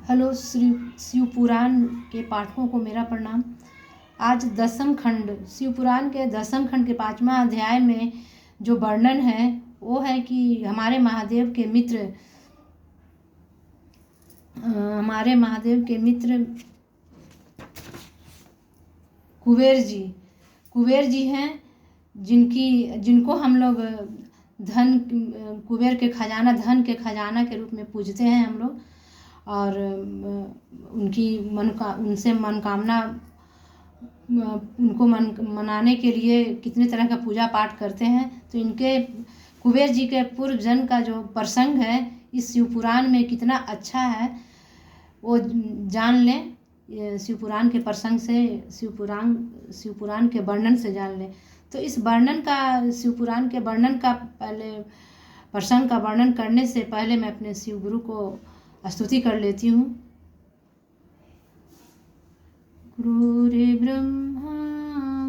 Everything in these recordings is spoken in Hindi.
हेलो शिव पुराण के पाठकों को मेरा प्रणाम। आज दसम खंड शिव पुराण के दसम खंड के 5वां अध्याय में जो वर्णन है वो है कि हमारे महादेव के मित्र कुबेर जी हैं, जिनको हम लोग धन के खजाना के रूप में पूजते हैं हम लोग। और उनको मनाने के लिए कितने तरह का पूजा पाठ करते हैं। तो इनके कुबेर जी के पूर्व जन्म का जो प्रसंग है इस शिव पुराण में कितना अच्छा है वो जान लें। शिव पुराण के प्रसंग से शिव पुराण के वर्णन से जान लें। तो इस शिव पुराण के वर्णन का प्रसंग का वर्णन करने से पहले मैं अपने शिव गुरु को स्तुति कर लेती हूँ। गुरुर्ब्रह्मा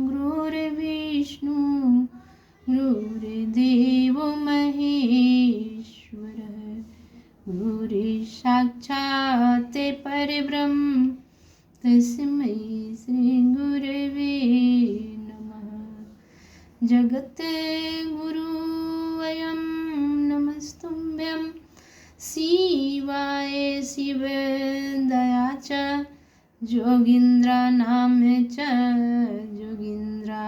गुरुर्विष्णु गुरुर्देवो महेश्वरः गुरुर्साक्षात् परब्रह्म तस्मै श्री गुरवे नमः। जगद्गुरु अयं नमस्तुभ्यं शिवाय शिवदया च जोगीन्द्रा नाम च जोगीन्द्रा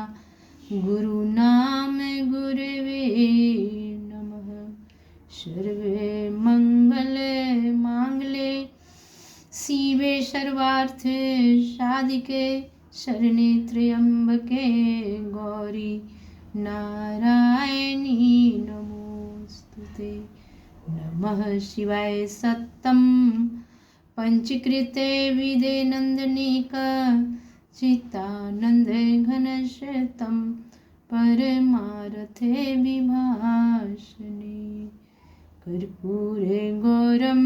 गुरुनाम गुरवे नमः। सर्वे मंगल मांगले शिवे सर्वार्थ साधिके शरणे त्र्यंबके गौरी नारायणी नमोस्तुते। नमः शिवाय सत्तं पंचकृते विदे नंदनिक चित्तानंद घनश्यतं परमार्थे विभाषणे कर्पूरे गौरं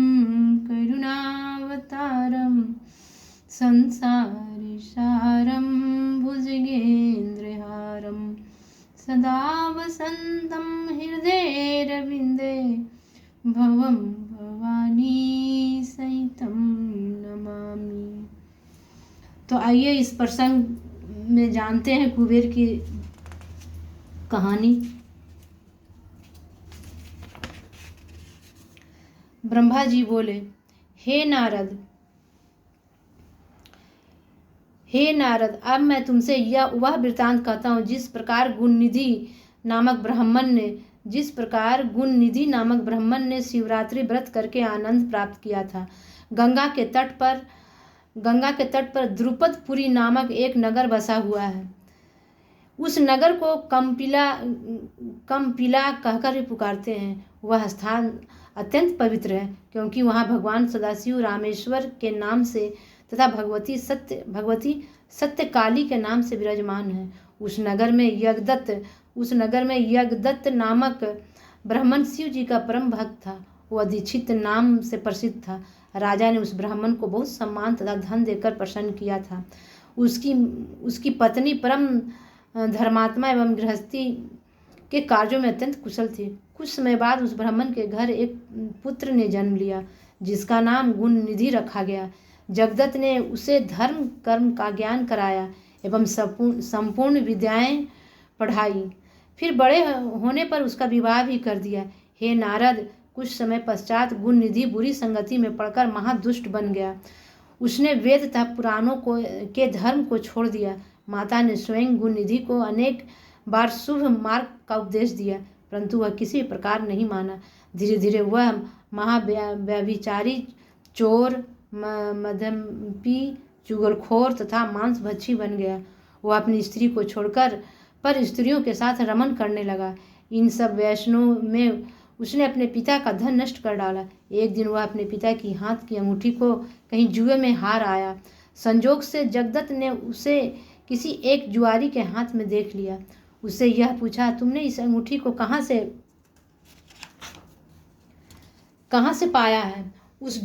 करुणावतारं संसारि सारं भुजगेन्द्रहारं सदा वसन्तं हृदयेरविन्दे भवं भवानी सहितं नमामि। तो आइए इस प्रसंग में जानते हैं कुबेर की कहानी। ब्रह्मा जी बोले, हे नारद, अब मैं तुमसे वह वृत्तांत कहता हूँ जिस प्रकार गुणनिधि नामक ब्राह्मण ने शिवरात्रि व्रत करके आनंद प्राप्त किया था। गंगा के तट पर द्रुपदपुरी नामक एक नगर बसा हुआ है। उस नगर को कंपिला कहकर भी पुकारते हैं। वह स्थान अत्यंत पवित्र है क्योंकि वहाँ भगवान सदाशिव रामेश्वर के नाम से तथा भगवती सत्यकाली के नाम से विराजमान है। उस नगर में यज्ञदत्त नामक ब्राह्मण शिव जी का परम भक्त था। वह दीक्षित नाम से प्रसिद्ध था। राजा ने उस ब्राह्मण को बहुत सम्मान तथा धन देकर प्रसन्न किया था। उसकी पत्नी परम धर्मात्मा एवं गृहस्थी के कार्यों में अत्यंत कुशल थी। कुछ समय बाद उस ब्राह्मण के घर एक पुत्र ने जन्म लिया जिसका नाम गुणनिधि रखा गया। जगदत्त ने उसे धर्म कर्म का ज्ञान कराया एवं संपूर्ण विद्याएं पढ़ाई। फिर बड़े होने पर उसका विवाह भी कर दिया। हे नारद, कुछ समय पश्चात गुणनिधि बुरी संगति में पड़कर महादुष्ट बन गया। उसने वेद तथा पुराणों के धर्म को छोड़ दिया। माता ने स्वयं गुणनिधि को अनेक बार शुभ मार्ग का उपदेश दिया परंतु वह किसी प्रकार नहीं माना। धीरे धीरे वह महाव्यभिचारी, चोर, मदंपी, चुगलखोर तथा मांसभक्षी बन गया। वह अपनी स्त्री को छोड़कर पर स्त्रियों के साथ रमन करने लगा। इन सब वैष्णव में उसने अपने पिता का धन नष्ट कर डाला। एक दिन वह अपने पिता की हाथ की अंगूठी को कहीं जुए में हार आया। संजोग से जगदत्त ने उसे किसी एक जुआरी के हाथ में देख लिया। उससे यह पूछा, तुमने इस अंगूठी को कहाँ से पाया है? उस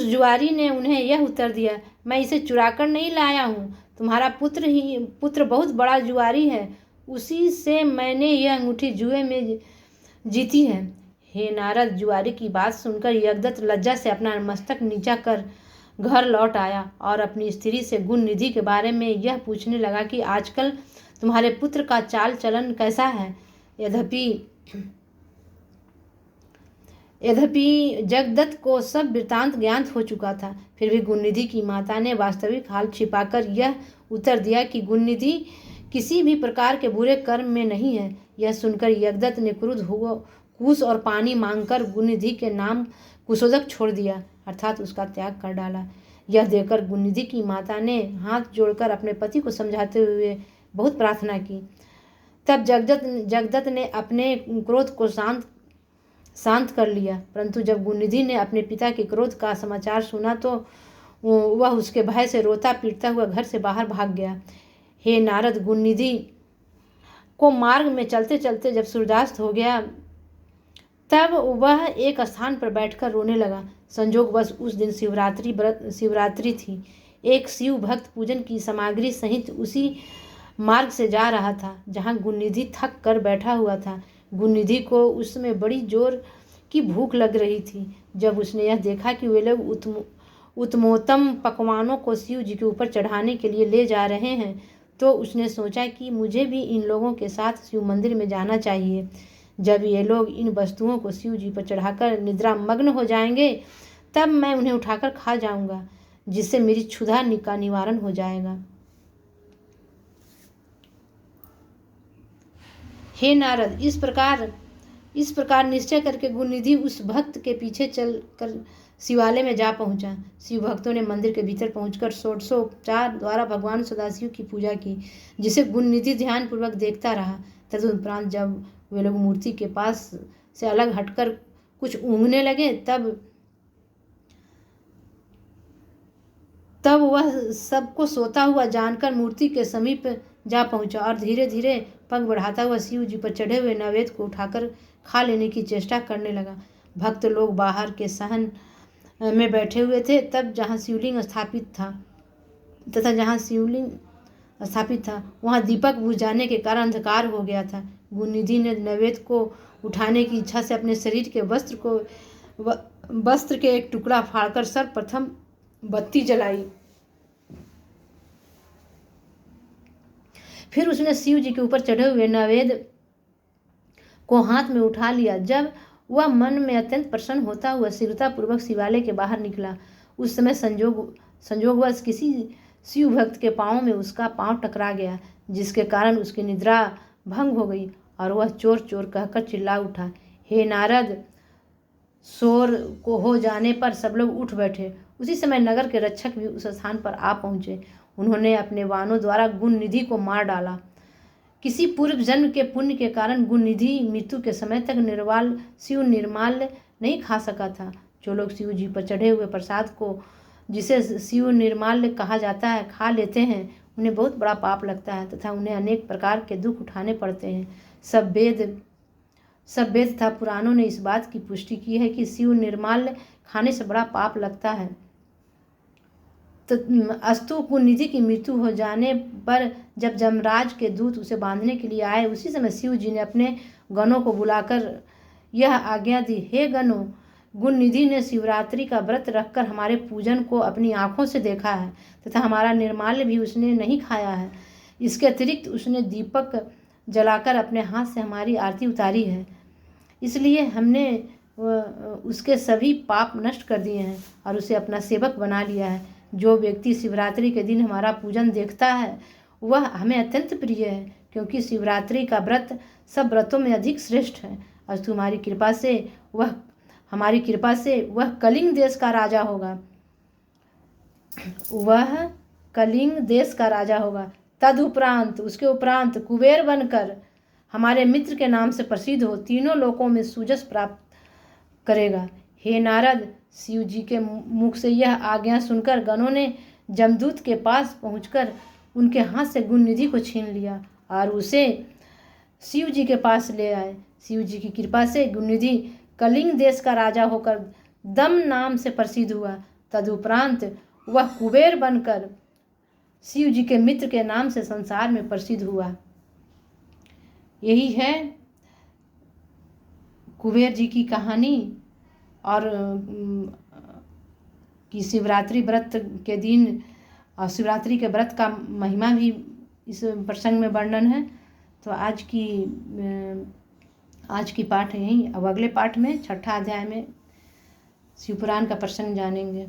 जुआरी ने उन्हें यह उत्तर दिया, मैं इसे चुराकर नहीं लाया हूँ। तुम्हारा पुत्र बहुत बड़ा जुआरी है। उसी से मैंने यह अंगूठी जुए में जीती है। हे नारद, जुआरी की बात सुनकर यज्ञदत्त लज्जा से अपना मस्तक नीचा कर घर लौट आया और अपनी स्त्री से गुण निधि के बारे में यह पूछने लगा कि आजकल तुम्हारे पुत्र का चाल चलन कैसा है। यद्यपि जगदत्त को सब वृतांत ज्ञात हो चुका था, फिर भी गुणनिधि की माता ने वास्तविक हाल छिपाकर यह उत्तर दिया कि गुणनिधि किसी भी प्रकार के बुरे कर्म में नहीं है। यह सुनकर यज्ञदत्त ने क्रुद्ध हुआ कुश और पानी मांगकर गुणनिधि के नाम कुशोदक छोड़ दिया, अर्थात उसका त्याग कर डाला। यह देखकर गुणनिधि की माता ने हाथ जोड़कर अपने पति को समझाते हुए बहुत प्रार्थना की। तब जगदत्त ने अपने क्रोध को शांत कर लिया, परंतु जब गुणनिधि ने अपने पिता के क्रोध का समाचार सुना तो वह उसके भय से रोता पीटता हुआ घर से बाहर भाग गया। हे नारद, गुणनिधि को मार्ग में चलते चलते जब सूर्यास्त हो गया तब वह एक स्थान पर बैठकर रोने लगा। संजोगवश उस दिन शिवरात्रि थी। एक शिव भक्त पूजन की सामग्री सहित उसी मार्ग से जा रहा था जहाँ गुणनिधि थक कर बैठा हुआ था। गुणनिधि को उस समय बड़ी जोर की भूख लग रही थी। जब उसने यह देखा कि वे लोग उत्तमोत्तम पकवानों को शिव जी के ऊपर चढ़ाने के लिए ले जा रहे हैं, तो उसने सोचा कि मुझे भी इन लोगों के साथ शिव मंदिर में जाना चाहिए। जब ये लोग इन वस्तुओं को शिव जी पर चढ़ाकर निद्रा मग्न हो जाएंगे, तब मैं उन्हें उठाकर खा जाऊंगा, जिससे मेरी क्षुधा का निवारण हो जाएगा। हे नारद, इस प्रकार निश्चय करके गुणनिधि उस भक्त के पीछे चलकर शिवालय में जा पहुंचा। शिव भक्तों ने मंदिर के भीतर पहुंचकर षोडशोपचार द्वारा भगवान सदाशिव की पूजा की, जिसे गुणनिधि ध्यानपूर्वक देखता रहा। तदुपरांत जब वे लोग मूर्ति के पास से अलग हटकर कुछ ऊँघने लगे, तब वह सबको सोता हुआ जानकर मूर्ति के समीप जा पहुंचा और धीरे धीरे पंख बढ़ाता हुआ शिव जी पर चढ़े हुए नैवेद्य को उठाकर खा लेने की चेष्टा करने लगा। भक्त लोग बाहर के सहन में बैठे हुए थे। जहाँ शिवलिंग स्थापित था वहाँ दीपक बुझ जाने के कारण अंधकार हो गया था। गुणनिधि ने नैवेद्य को उठाने की इच्छा से अपने शरीर के वस्त्र के एक टुकड़ा फाड़कर सर्वप्रथम बत्ती जलाई। फिर उसने शिव जी के ऊपर चढ़े हुए नैवेद्य को हाथ में उठा लिया। जब वह मन में अत्यंत प्रसन्न होता हुआ शीघ्रतापूर्वक शिवालय के बाहर निकला, उस समय संयोगवश किसी शिव भक्त के पाँव में उसका पाँव टकरा गया, जिसके कारण उसकी निद्रा भंग हो गई और वह चोर चोर कहकर चिल्ला उठा। हे नारद, शोर को हो जाने पर सब लोग उठ बैठे। उसी समय नगर के रक्षक भी उस स्थान पर आ पहुंचे। उन्होंने अपने वाहनों द्वारा गुणनिधि को मार डाला। किसी पूर्व जन्म के पुण्य के कारण गुणनिधि मृत्यु के समय तक शिव निर्माल्य नहीं खा सका था। जो लोग शिव जी पर चढ़े हुए प्रसाद को, जिसे शिव निर्माल्य कहा जाता है, खा लेते हैं, उन्हें बहुत बड़ा पाप लगता है तथा उन्हें अनेक प्रकार के दुख उठाने पड़ते हैं। सब वेद तथा पुराणों ने इस बात की पुष्टि की है कि शिव निर्माल्य खाने से बड़ा पाप लगता है। तो अस्तु गुणनिधि की मृत्यु हो जाने पर जब जमराज के दूत उसे बांधने के लिए आए, उसी समय शिव जी ने अपने गणों को बुलाकर यह आज्ञा दी। हे गणों, गुणनिधि ने शिवरात्रि का व्रत रखकर हमारे पूजन को अपनी आंखों से देखा है तथा हमारा निर्माल्य भी उसने नहीं खाया है। इसके अतिरिक्त उसने दीपक जलाकर अपने हाथ से हमारी आरती उतारी है। इसलिए हमने उसके सभी पाप नष्ट कर दिए हैं और उसे अपना सेवक बना लिया है। जो व्यक्ति शिवरात्रि के दिन हमारा पूजन देखता है वह हमें अत्यंत प्रिय है, क्योंकि शिवरात्रि का व्रत सब व्रतों में अधिक श्रेष्ठ है। और हमारी कृपा से वह कलिंग देश का राजा होगा। तदुपरांत उसके उपरांत कुबेर बनकर हमारे मित्र के नाम से प्रसिद्ध हो तीनों लोकों में सुजस प्राप्त करेगा। हे नारद, शिव जी के मुख से यह आज्ञा सुनकर गणों ने जमदूत के पास पहुंचकर उनके हाथ से गुणनिधि को छीन लिया और उसे शिव जी के पास ले आए। शिव जी की कृपा से गुणनिधि कलिंग देश का राजा होकर दम नाम से प्रसिद्ध हुआ। तदुपरांत वह कुबेर बनकर शिव जी के मित्र के नाम से संसार में प्रसिद्ध हुआ। यही है कुबेर जी की कहानी और कि शिवरात्रि व्रत के दिन और शिवरात्रि के व्रत का महिमा भी इस प्रसंग में वर्णन है। तो आज की पाठ यहीं, अब अगले पाठ में 6ठा अध्याय में शिवपुराण का प्रसंग जानेंगे।